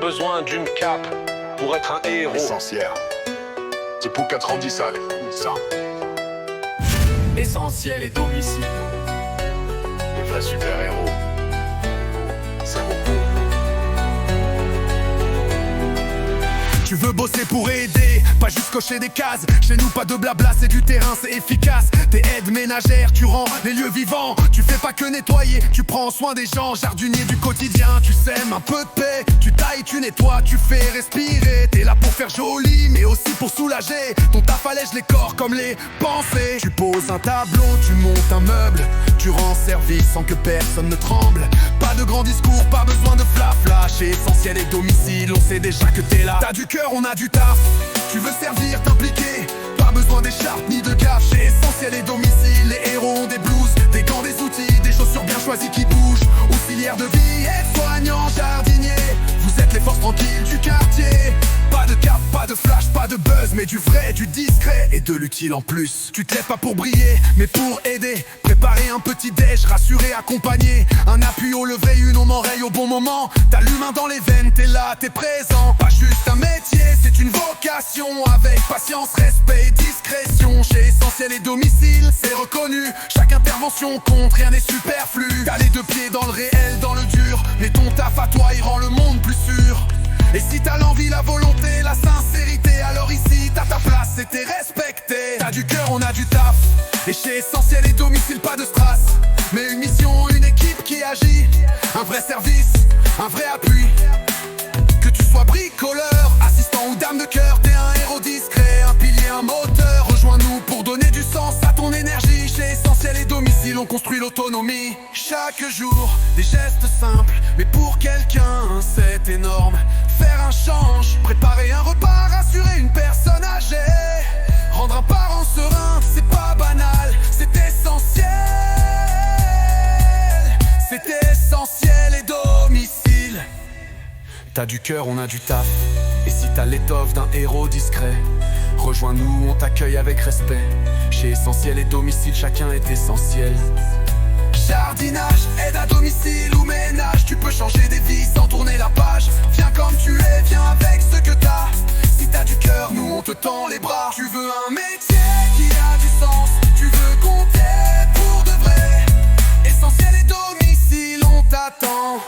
besoin d'une cape pour être un héros. Essentiel. C'est pour 4 ans, dit ça, ça. Essentiel et domicile. Les vrais super-héros. C'est mon coup. Tu veux bosser pour aider, pas juste cocher des cases. Chez nous pas de blabla, c'est du terrain, c'est efficace. T'es aide ménagère, tu rends les lieux vivants. Tu fais pas que nettoyer, tu prends soin des gens. Jardinier du quotidien, tu sèmes un peu de paix. Tu tailles, tu nettoies, tu fais respirer. T'es là pour faire joli, mais aussi pour soulager. Ton taf allège les corps comme les pensées. Tu poses un tableau, tu montes un meuble. Tu rends service sans que personne ne tremble. Pas de grands discours, pas besoin de fla-fla. Chez Essentiel et Domicile, on sait déjà que t'es là. T'as du cœur, on a du taf. Tu veux servir, t'impliquer. Pas besoin d'écharpe ni de gaffe. Chez Essentiel et Domicile, les héros ont des blouses, des gants, des outils, des chaussures bien choisies qui bougent. Auxiliaires de vie, aides-soignants, jardiniers. Vous êtes les forces tranquilles du quartier. Pas de cap, pas de flash, pas de buzz, mais du vrai, du discret et de l'utile en plus. Tu te lèves pas pour briller, mais pour aider. Préparer un petit déj, rassurer, accompagner. Un appui au lever, une oreille au bon moment. T'as l'humain dans les veines, t'es là, t'es présent. Pas juste un métier, c'est une vocation. Avec patience, respect et discrétion. Chez Essentiel et Domicile, c'est reconnu. Chaque intervention compte, rien n'est superflu. T'as les deux pieds dans le réel, dans le dur. Mais ton taf à toi, il rend le monde plus sûr. Et si t'as l'envie, la volonté, la sincérité, alors ici t'as ta place et t'es respecté. T'as du cœur, on a du taf. Et chez Essentiel et Domicile, pas de strass, mais une mission, une équipe qui agit. Un vrai service, un vrai appui. Que tu sois bricoleur, assistant ou dame de cœur, t'es un héros discret, un pilier, un moteur. Rejoins-nous pour donner du sens à ton énergie. Chez Essentiel et Domicile, on construit l'autonomie. Chaque jour, des gestes simples, mais pour quelqu'un, c'est énorme. Faire un change, préparer un repas, rassurer une personne âgée. Rendre un parent serein, c'est pas banal, c'est essentiel. C'est Essentiel et Domicile. T'as du cœur, on a du taf. Et si t'as l'étoffe d'un héros discret, rejoins-nous, on t'accueille avec respect. Chez Essentiel et Domicile, chacun est essentiel. Jardinage, aide à domicile ou ménage. Tu peux changer des vies sans tourner la page. Viens comme tu es, viens avec ce que t'as. Si t'as du cœur, nous on te tend les bras. Tu veux un métier qui a du sens, tu veux compter pour de vrai. Essentiel et Domicile, on t'attend.